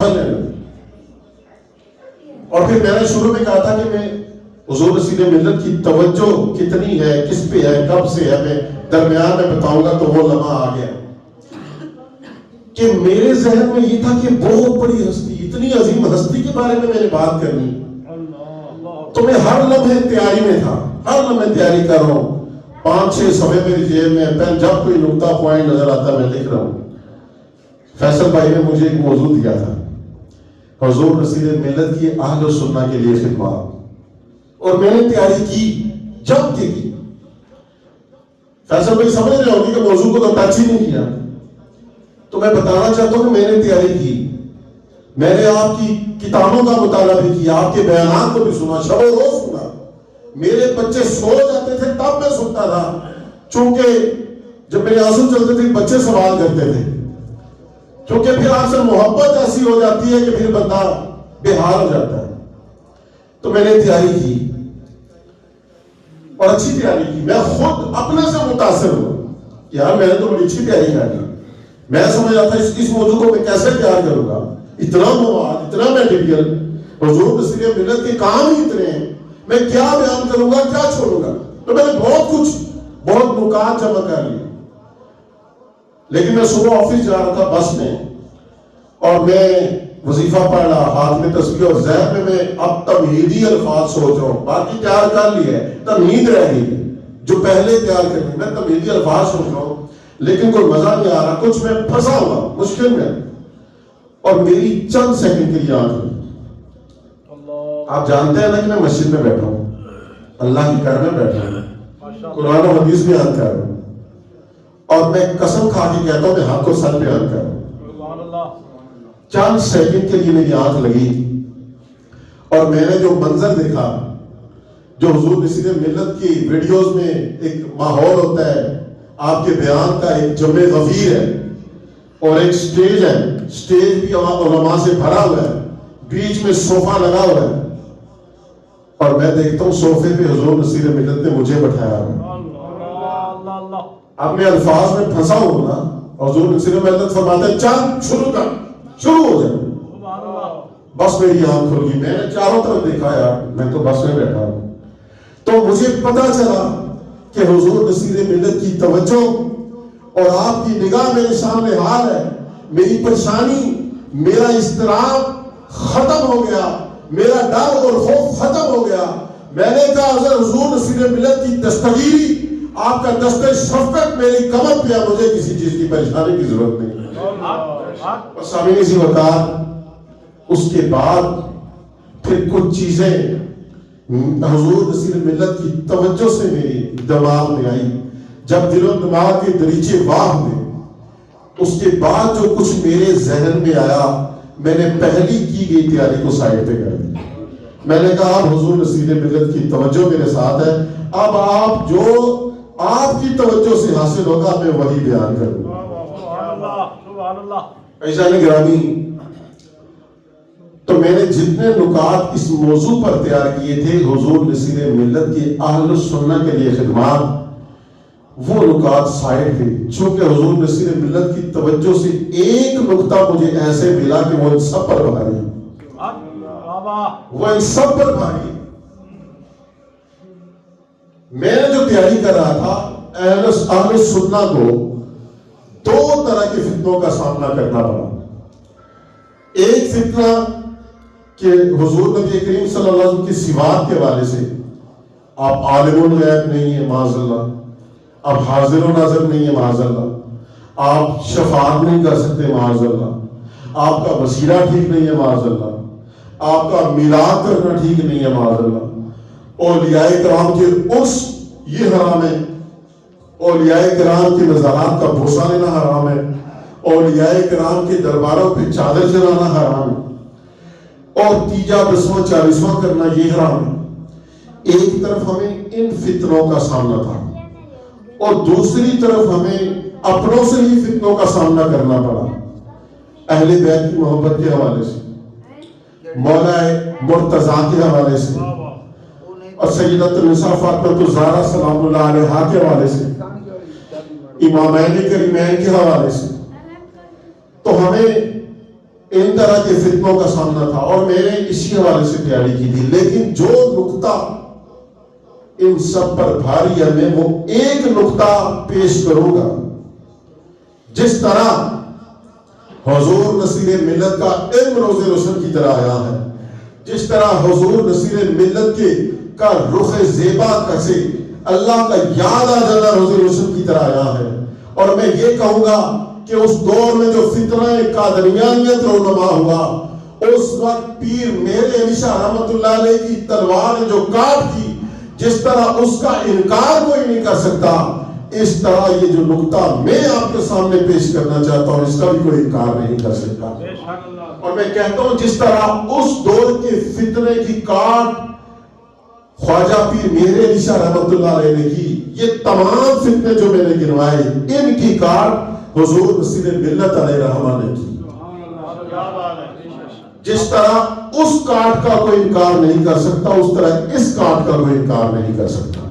اور پھر میں نے شروع میں کہا تھا کہ میں حضور رسول ملت کی توجہ کتنی ہے، کس پہ ہے، کب سے ہے، میں درمیان میں بتاؤں گا تو وہ لمحہ آ گیا کہ میرے ذہن میں یہ تھا کہ بہت بڑی ہستی، اتنی عظیم ہستی کے بارے میں نے بات کرنی، تو میں ہر لمحے تیاری میں تھا، ہر لمحے تیاری کر رہا ہوں، 5-6 صفحے میری جیب میں پین، جب کوئی نقطہ پوائنٹ نظر آتا میں لکھ رہا ہوں۔ فیصل بھائی نے مجھے ایک موضوع دیا تھا، حضور رسول ملت کی اہل و سنہ کے لیے خدمات، اور میں نے تیاری کی، جب کی۔ فیصل بھائی سمجھ رہے ہوگی کہ موضوع کو تو ٹچ ہی نہیں کیا، تو میں بتانا چاہتا ہوں کہ میں نے تیاری کی، میں نے آپ کی کتابوں کا مطالعہ بھی کیا، آپ کے بیانات کو بھی سنا، شب و روز سنا، میرے بچے سو جاتے تھے تب میں سنتا تھا، چونکہ جب میرے آنسو چلتے تھے بچے سوال کرتے تھے، کیونکہ پھر آپ سے محبت ایسی ہو جاتی ہے کہ پھر بندہ بے حال ہو جاتا ہے۔ تو میں نے تیاری کی اور اچھی تیاری کی، میں خود اپنے سے متاثر ہوا، یار میں نے تو بڑی اچھی تیاری کری، میں سمجھ رہا تھا اس موضوع کو میں کیسے تیار کروں گا، اتنا مواد، اتنا میٹیریل، حضور رسول ملت کے کام ہی اتنے ہیں، میں کیا بیان کروں گا، کیا چھوڑوں گا، تو میں نے بہت نکات جمع کر لیے۔ لیکن میں صبح آفس جا رہا تھا بس میں، اور میں وظیفہ پڑھ رہا، ہاتھ میں تسبیح، اور ذہن میں اب تمہیدی الفاظ سوچ رہا ہوں، باقی تیار کر لی ہے، تمہید رہ گئی ہے جو پہلے تیار کرنی، میں تمہیدی الفاظ سوچ رہا ہوں، لیکن کوئی مزہ نہیں آ رہا، کچھ میں پھنسا ہوا مشکل میں، اور میری چند سیکنڈ کے لیے آنکھ لگی۔ آپ جانتے ہیں نا کہ میں مسجد میں بیٹھا ہوں، اللہ کی گھر میں بیٹھا ہوں، قرآن و حدیث بیان کر رہا ہوں، اور میں قسم کھا کے کہتا ہوں میں حق کو سچ بیان کر رہا ہوں۔ چند سیکنڈ کے لیے میری آنکھ لگی، اور میں نے جو منظر دیکھا، جو حضور رسول ملت کی ویڈیوز میں ایک ماحول ہوتا ہے، آپ کے بیان کا ایک جمع غفیر ہے، اور ایک سٹیج ہے، سٹیج بھی علماء سے بھرا ہوا ہے، بیچ میں صوفہ لگا ہوا ہے، اور میں دیکھتا ہوں صوفے پہ حضور رسول ملت نے مجھے بٹھایا ہے۔ اب میں الفاظ میں پھنسا ہوں نا، حضور رسول ملت فرماتے ہیں چند شروع ہو جائے، بس میری آنکھ کھل گئی، میں نے چاروں طرف دیکھا، یار میں تو بس میں بیٹھا ہوں، تو مجھے پتا چلا کہ حضور رسول ملت کی توجہ اور آپ کی نگاہ میرے سامنے حال ہے، میری پریشانی، میرا اضطراب ختم ہو گیا، میرا ڈر اور خوف ختم ہو گیا۔ میں نے کہا اگر حضور رسول ملت کی دستگیری، آپ کا دستِ شفقت میری کمر پہ، مجھے کسی چیز کی پریشانی کی ضرورت نہیں۔ اور سامعین اسی وقت اس کے بعد پھر کچھ چیزیں حضور رسول ملت کی توجہ سے میری دماغ میں آئی، جب دل و دماغ کے دریچے واہ ہوئے، اس کے بعد جو کچھ میرے ذہن میں آیا، میں نے پہلی کی گئی تیاری کو سائڈ پہ کر دی۔ میں نے کہا اب حضور رسول ملت کی توجہ میرے ساتھ ہے، اب آپ جو آپ کی توجہ سے حاصل ہوگا میں وہی بیان کروں گا۔ عزیزان گرامی، تو میں نے جتنے نکات اس موضوع پر تیار کیے تھے، حضور رسول ملت کی اہل سنہ کے لیے خدمات، وہ نکات سائڈ تھے، چونکہ حضور رسول ملت کی توجہ سے ایک نقطہ مجھے ایسے ملا کہ وہ ان سب پر بھاری ہے، وہ ان سب پر بھاری ہے۔ میں نے جو تیاری کر رہا تھا، اہل سنہ کو 2 طرح کے فتنوں کا سامنا کرنا پڑا۔ ایک فتنہ کہ حضور نبی کریم صلی اللہ علیہ وسلم کی صفات کے حوالے سے، آپ عالم الغیب نہیں ہیں معاذ اللہ، آپ حاضر و ناظر نہیں ہیں معاذ اللہ، آپ شفاعت نہیں کر سکتے معاذ اللہ، آپ کا وسیلہ ٹھیک نہیں ہے معاذ اللہ، آپ کا میلاد کرنا ٹھیک نہیں ہے معاذ اللہ، اولیاء کرام کے عرس یہ حرام ہے، اولیاء کرام کے مزارات کا بوسہ لینا حرام ہے، اولیاء کرام کے درباروں پہ چادر چلانا حرام ہے، اور 3 10واں 40واں کرنا یہ حرام ہے۔ ایک طرف ہمیں ان فتنوں کا سامنا تھا، اور دوسری طرف ہمیں اپنوں سے ہی فتنوں کا سامنا کرنا پڑا، اہل بیت کی محبت کے حوالے سے، مولا مرتضیٰ کے حوالے سے، اور سیدۃ النساء فاطمہ الزہرا سلام اللہ علیہا کے حوالے سے، امامین کریمین کے حوالے سے۔ تو ہمیں ان طرح کے فتنوں کا سامنا تھا اور میں نے اسی حوالے سے تیاری کی تھی. لیکن جو نقطہ ان سب پر بھاری ہے میں وہ ایک نقطہ پیش کروں گا. جس طرح حضور نصیر ملت کا علم روز روشن کی طرح آیا ہے، جس طرح حضور نصیر ملت کے کا رخ زیبا سے اللہ کا یاد آ جانا روز روشن کی طرح آیا ہے. اور میں یہ کہوں گا کہ اس دور میں جو فتنہ قادریانیت رونما ہوا، اس وقت پیر میرے علی شاہ رحمت اللہ علیہ کی تلوار نے جو کاٹ کی، جس طرح اس کا انکار کوئی نہیں کر سکتا، اس طرح یہ جو نقطہ میں آپ کے سامنے پیش کرنا چاہتا ہوں اس کا بھی کوئی انکار نہیں کر سکتا. اور میں کہتا ہوں جس طرح اس دور کے فتنے کی کاٹ خواجہ پیر میرے علی شاہ رحمت اللہ علیہ نے کی، یہ تمام فتنے جو میں نے گنوائے ان کی کاٹ حضور نصیر ملت علیہ رحمہ نے کی. جس طرح اس کاٹ کا کوئی انکار نہیں کر سکتا، اس طرح اس کاٹ کا کوئی انکار نہیں کر سکتا.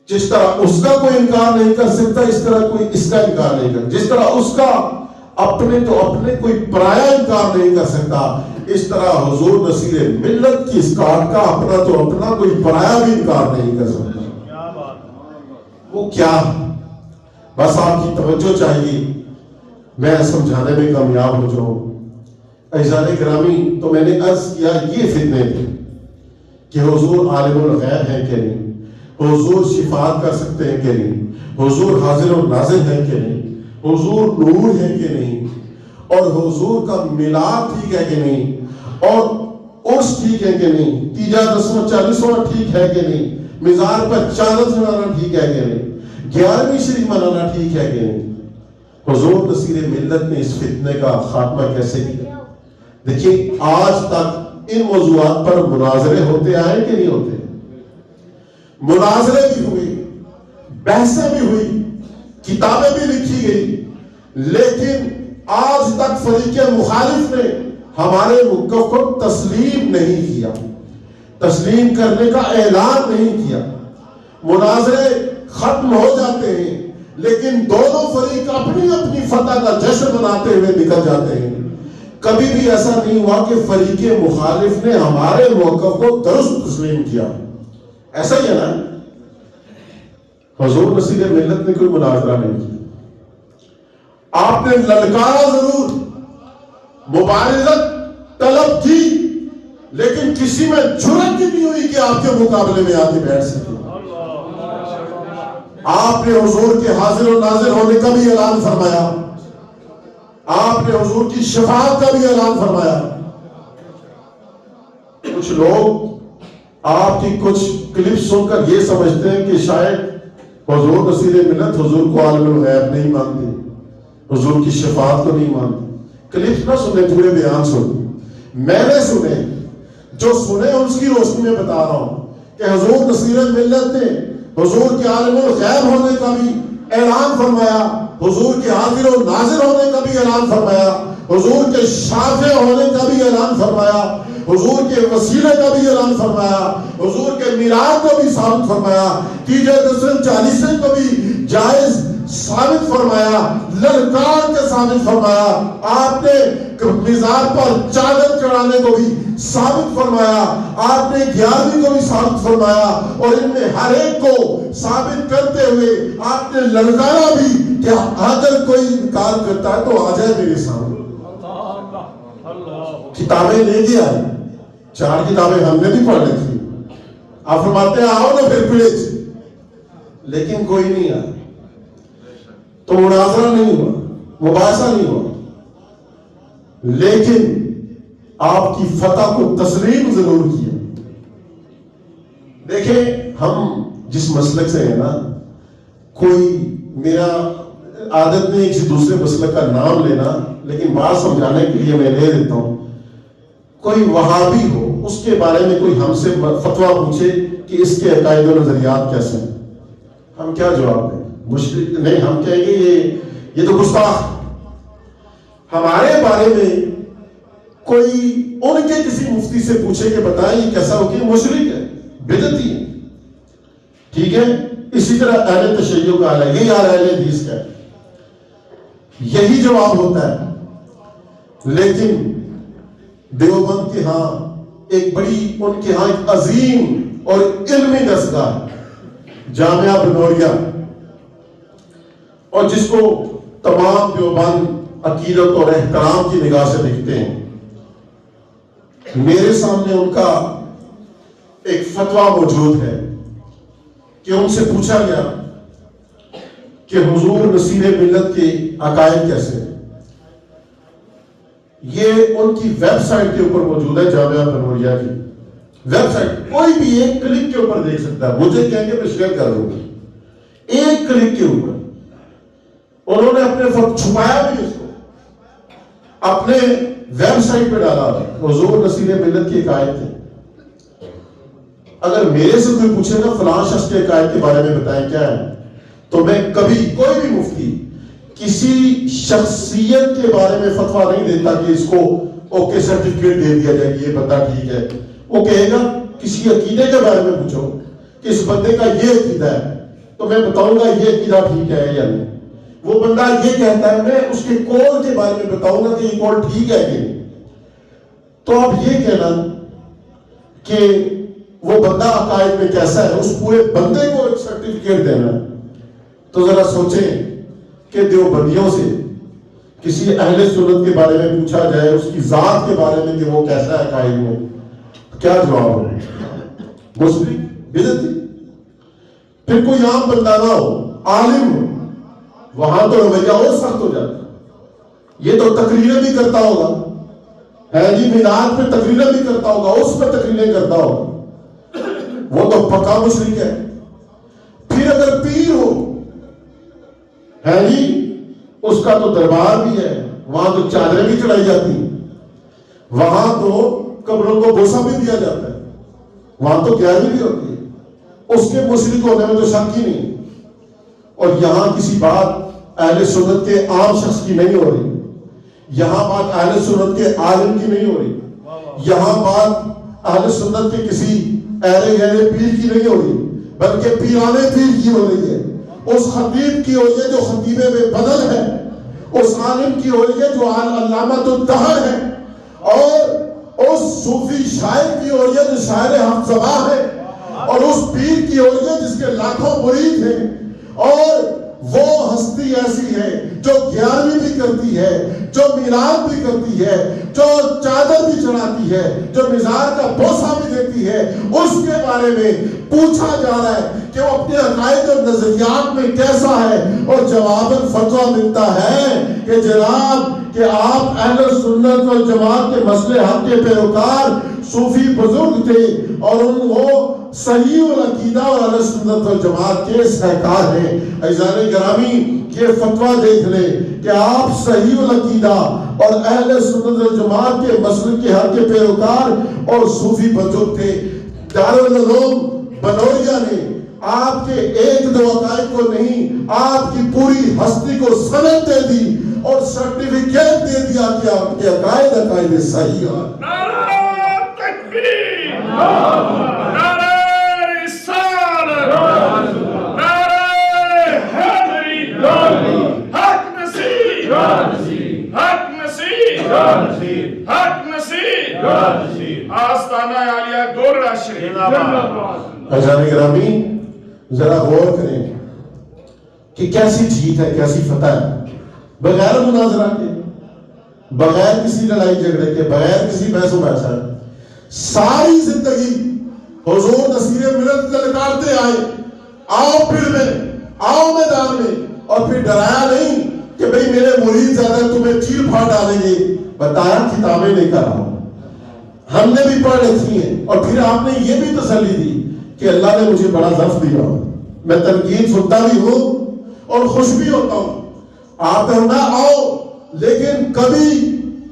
جس طرح اس کا کوئی انکار نہیں کر سکتا، اس طرح کوئی اس کا انکار نہیں کر. جس طرح اس کا اپنے تو اپنے کوئی پرایا انکار نہیں کر سکتا، اس طرح حضور نصیر ملت کی اس کاٹ کا اپنا تو اپنا کوئی پرایا بھی انکار نہیں کر سکتا. وہ کیا؟ بس آپ کی توجہ چاہیے، میں سمجھانے میں کامیاب ہو جاؤں. اعزائے گرامی، تو میں نے عرض کیا یہ فتنے تھے کہ حضور عالم الغیب ہیں کہ نہیں، حضور شفاعت کر سکتے ہیں کہ نہیں، حضور حاضر و ناظر ہیں کہ نہیں، حضور نور ہیں کہ نہیں، اور حضور کا میلاد ٹھیک ہے کہ نہیں، اور عرس ٹھیک ہے کہ نہیں، تیجا دسواں چالیسواں ٹھیک ہے کہ نہیں، مزار پر چادر منانا ٹھیک ہے کہ نہیں، 11ویں شریف منانا ٹھیک ہے کہ نہیں. حضور نصیر ملت نے اس فتنے کا خاتمہ کیسے کیا؟ دیکھیں آج تک ان موضوعات پر مناظرے ہوتے آئے کہ نہیں ہوتے؟ مناظرے بھی ہوئے، بحثیں بھی ہوئی، کتابیں بھی لکھی گئی، لیکن آج تک فریق مخالف نے ہمارے موقف کو تسلیم نہیں کیا، تسلیم کرنے کا اعلان نہیں کیا. مناظرے ختم ہو جاتے ہیں لیکن دونوں فریق اپنی اپنی فتح کا جشن مناتے ہوئے نکل جاتے ہیں. کبھی بھی ایسا نہیں ہوا کہ فریق مخالف نے ہمارے موقف کو درست تسلیم کیا. ایسا ہی ہے نا؟ حضور نصیر ملت نے کوئی مناظرہ نہیں کیا. آپ نے للکارا ضرور، مبارزت طلب کی، لیکن کسی میں جرأت نہیں ہوئی کہ آپ کے مقابلے میں آ کے بیٹھ سکے. آپ نے حضور کے حاضر و ناظر ہونے کا بھی اعلان فرمایا، آپ نے حضور کی شفاعت کا بھی اعلان فرمایا. کچھ لوگ آپ کی کچھ کلپ سن کر یہ سمجھتے ہیں کہ شاید حضور نصیر ملت حضور کو عالم الغیب نہیں مانتے، حضور کی شفاعت کو نہیں مانتے. کلپ نہ سنے، پورے بیان سن. میں نے سنے، جو سنے اس کی روشنی میں بتا رہا ہوں کہ حضور نصیر ملت نے حضور کے عالم الغیب ہونے کا بھی اعلان فرمایا، حضور کے حاضر و ناظر ہونے کا بھی اعلان فرمایا، حضور کے شافع ہونے کا بھی اعلان فرمایا، حضور کے وسیلے کا بھی اعلان فرمایا، حضور کے میلاد کو بھی ثابت فرمایا، تیجے دسویں چالیسویں کو بھی جائز ثابت فرمایا، للکار کے ثابت فرمایا. آپ نے مزار پر چادر چڑھانے کو بھی ثابت فرمایا، آپ نے 11ویں کو بھی ثابت فرمایا، اور ان میں ہر ایک کو ثابت کرتے ہوئے آپ نے للکارا بھی کہ اگر کوئی انکار کرتا ہے تو آ جائے میرے سامنے. کتابیں لے گیا، 4 کتابیں ہم نے بھی پڑھ لی تھی. آپ فرماتے ہیں آؤ نا پھر پیج، لیکن کوئی نہیں آیا. تو مناظرہ نہیں ہوا، مباحثہ نہیں ہوا، لیکن آپ کی فتح کو تسلیم ضرور کیا. دیکھیں ہم جس مسلک سے ہیں نا، کوئی میرا عادت نہیں کسی دوسرے مسلک کا نام لینا، لیکن بات سمجھانے کے لیے میں لے دیتا ہوں. کوئی وہابی ہو، اس کے بارے میں کوئی ہم سے فتویٰ پوچھے کہ اس کے عقائد و نظریات کیسے ہیں، ہم کیا جواب دیں؟ مشکل نہیں، ہم کہیں گے یہ تو گستاخ. ہمارے بارے میں کوئی ان کے کسی مفتی سے پوچھے کہ بتائیں یہ کیسا ہو کہ مشرک ہے، بدعتی ہے، ٹھیک ہے. اسی طرح اہل تشیع کا حال ہے، یہی حال اہل حدیث کا ہے. یہی جواب ہوتا ہے. لیکن دیوبند کے ہاں ایک بڑی ان کے ہاں ایک عظیم اور علمی دستگاہ جامعہ بنوریا، اور جس کو تمام دیوبند عقیدت اور احترام کی نگاہ سے دیکھتے ہیں. میرے سامنے ان کا ایک فتویٰ موجود ہے کہ ان سے پوچھا گیا کہ حضور نصیر ملت کے عقائد کیسے ہیں. یہ ان کی ویب سائٹ کے اوپر موجود ہے، جامعہ بنوریا کی ویب سائٹ. کوئی بھی ایک کلک کے اوپر دیکھ سکتا ہے. مجھے کہیں گے میں شیئر کر دوں گا. ایک کلک کے اوپر انہوں نے اپنے فرق چھپایا بھی اس کو اپنے ویب سائٹ پہ ڈالا. حضور نصیر ملت کی عقائد تھے. اگر میرے سے کوئی پوچھے نا فلاں شخص کے عقائد کے بارے میں بتائیں کیا ہے، تو میں کبھی کوئی بھی مفتی کسی شخصیت کے بارے میں فتویٰ نہیں دیتا کہ اس کو اوکے سرٹیفکیٹ دے دیا جائے کہ یہ بندہ ٹھیک ہے. وہ کہے گا کسی عقیدے کے بارے میں پوچھو کہ اس بندے کا یہ عقیدہ ہے تو میں بتاؤں گا یہ عقیدہ ٹھیک ہے یا نہیں. وہ بندہ یہ کہتا ہے میں اس کے قول کے بارے میں بتاؤں گا کہ یہ قول ٹھیک ہے کہ نہیں. تو اب یہ کہنا کہ وہ بندہ عقائد میں کیسا ہے، اس پورے بندے کو ایک سرٹیفکیٹ دینا، تو ذرا سوچیں کہ دیوبندیوں سے کسی اہل سنت کے بارے میں پوچھا جائے اس کی ذات کے بارے میں کہ وہ کیسا ہے عقائد میں، کیا جواب ہو؟ مسلم بدعتی. پھر کوئی عام بندہ نہ ہو، عالم ہو، وہاں تو رویہ اور سخت ہو جاتا. یہ تو تقریریں بھی کرتا ہوگا، ہے جی میلاد پہ تقریریں بھی کرتا ہوگا، اس پہ تقریریں کرتا ہوگا، وہ تو پکا مشرک ہے. پھر اگر پیر ہو، ہے جی اس کا تو دربار بھی ہے، وہاں تو چادریں بھی چڑھائی جاتی ہیں، وہاں تو قبروں کو بوسہ بھی دیا جاتا ہے، وہاں تو گیاری بھی ہوتی ہے. اس کے مشرک ہونے میں تو شک ہی نہیں. اور یہاں کسی بات اہل سنت کے عام شخص کی نہیں ہو رہی، یہاں بات اہل سنت کے عالم کی نہیں ہو رہی، یہاں بات اہل سنت کے کسی اہل غیر پیر کی نہیں ہو رہی، بلکہ پیرانے پیر کی ہو رہی ہے. اس خطیب کی ہو رہی ہے جو خطیب بے بدل ہے، اس عالم کی ہو رہی ہے جو علامۃ الدہر ہے، اور اس صوفی شاعر کی ہو رہی ہے جو شاعر حق زباں ہے، اور اس پیر کی ہو رہی ہے جس کے لاکھوں مرید ہیں. اور وہ ہستی ایسی ہے جو گیارہویں بھی کرتی ہے، جو میلاد بھی کرتی ہے، جو چادر بھی چڑھاتی ہے، جو مزار کا بوسہ بھی دیتی ہے. اس کے بارے میں پوچھا جا رہا ہے کہ وہ اپنے عقائد اور نظریات میں کیسا ہے، اور جواباً فتویٰ ملتا ہے کہ جناب کہ آپ اہل سنت والجماعت کے مسئلے حق کے پیروکار صوفی بزرگ تھے، اور وہ صحیح العقیدہ اور اہل سنت والجماعت کے سہکار ہیں. عزیزان گرامی یہ فتویٰ دیکھ لیں کہ آپ صحیح العقیدہ اور اہل سنت والجماعت کے مسلک کے حق کے پیروکار اور صوفی بزرگ تھے. دارالعلوم بنوریا نے آپ کے ایک دو عقائد کو نہیں، آپ کی پوری ہستی کو سند دے دی اور سرٹیفکیٹ دے دیا کہ آپ کے عقائد صحیح ہیں. نعرہ تکبیر، نعرہ رسالت، نعرہ حیدری، حق نصیر، حق نصیر، حق نصیر، آستانہ عالیہ گورڑا شریف. عزیزان گرامی ذرا غور کریں کہ کیسی جیت ہے، کیسی فتح ہے، بغیر مناظرہ کے، بغیر کسی لڑائی جھگڑے کے، بغیر کسی بحث و بحث. ساری زندگی حضور نصیر ملت للکارتے آئے، آؤ پھر میں، آؤ میدان میں، اور پھر ڈرایا نہیں کہ بھئی میرے مرید زیادہ تمہیں چیر پھاڑ ڈالیں گے. بتایا کتابیں لے کر آؤ، ہم نے بھی پڑھ رکھی ہیں. اور پھر آپ نے یہ بھی تسلی دی کہ اللہ نے مجھے بڑا ظرف دیا، میں تنقید سنتا بھی ہوں اور خوش بھی ہوتا ہوں. آپ کہنا آؤ، لیکن کبھی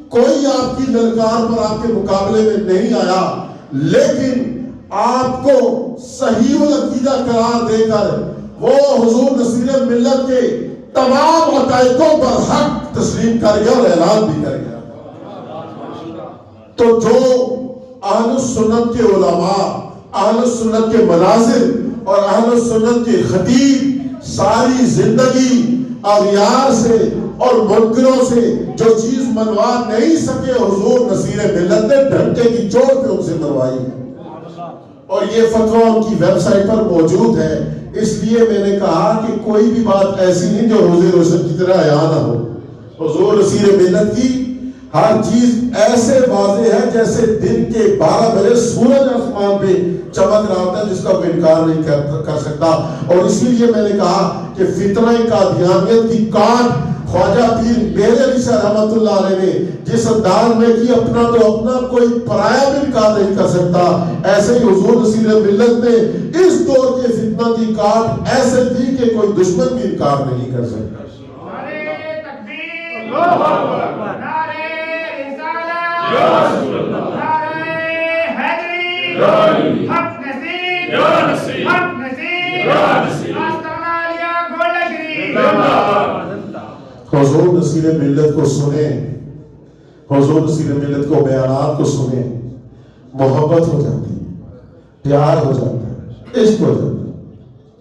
کوئی آپ کی للکار پر آپ کے مقابلے میں نہیں آیا، لیکن آپ کو صحیح العقیدہ قرار دے کر وہ حضور نصیر ملت کے تمام عقائد کو برحق تسلیم کر گیا اور اعلان بھی کر گیا. تو جو اہل السنت کے علماء، اہل السنت کے مناظر اور اہل السنت کے خطیب ساری زندگی اغیار سے اور منکروں سے جو چیز منوا نہیں سکے حضور نصیر ملت نے ڈنڈے کی چوٹ پہ ان سے منوائی ہے، اور یہ فتویٰ ان کی ویب سائٹ پر موجود ہے۔ اس لیے میں نے کہا کہ کوئی بھی بات ایسی نہیں جو روزے روشن کی طرح عیاں نہ ہو۔ حضور نصیر ملت کی ہر چیز ایسے واضح ہے جیسے دن کے 12 بجے سورج آسمان پہ چمک رہا ہوتا ہے، جس کا کوئی انکار نہیں کر سکتا۔ اور اسی لیے میں نے کہا کہ فتنہ قادیانیت کی کاٹ خواجہ پیر میرے علی شاہ رحمت اللہ علیہ نے جس انداز میں کی، اپنا تو اپنا کوئی پرایا بھی انکار نہیں کر سکتا، ایسے ہی حضور نصیر ملت نے اس دور کے فتنہ کی کاٹ ایسے تھی کہ کوئی دشمن بھی انکار نہیں کر سکتا۔ نعرہ تکبیر، نعرہ رسالت، نعرہ حیدری، حق نصیر، حق نصیر، آستانیہ گولڈ شریف۔ حضور نصیر ملت کو سنیں، حضور نصیر ملت کو بیانات کو سنیں، محبت ہو جاتی ہے، پیار ہو جاتا ہے، عشق ہو جاتا ہے۔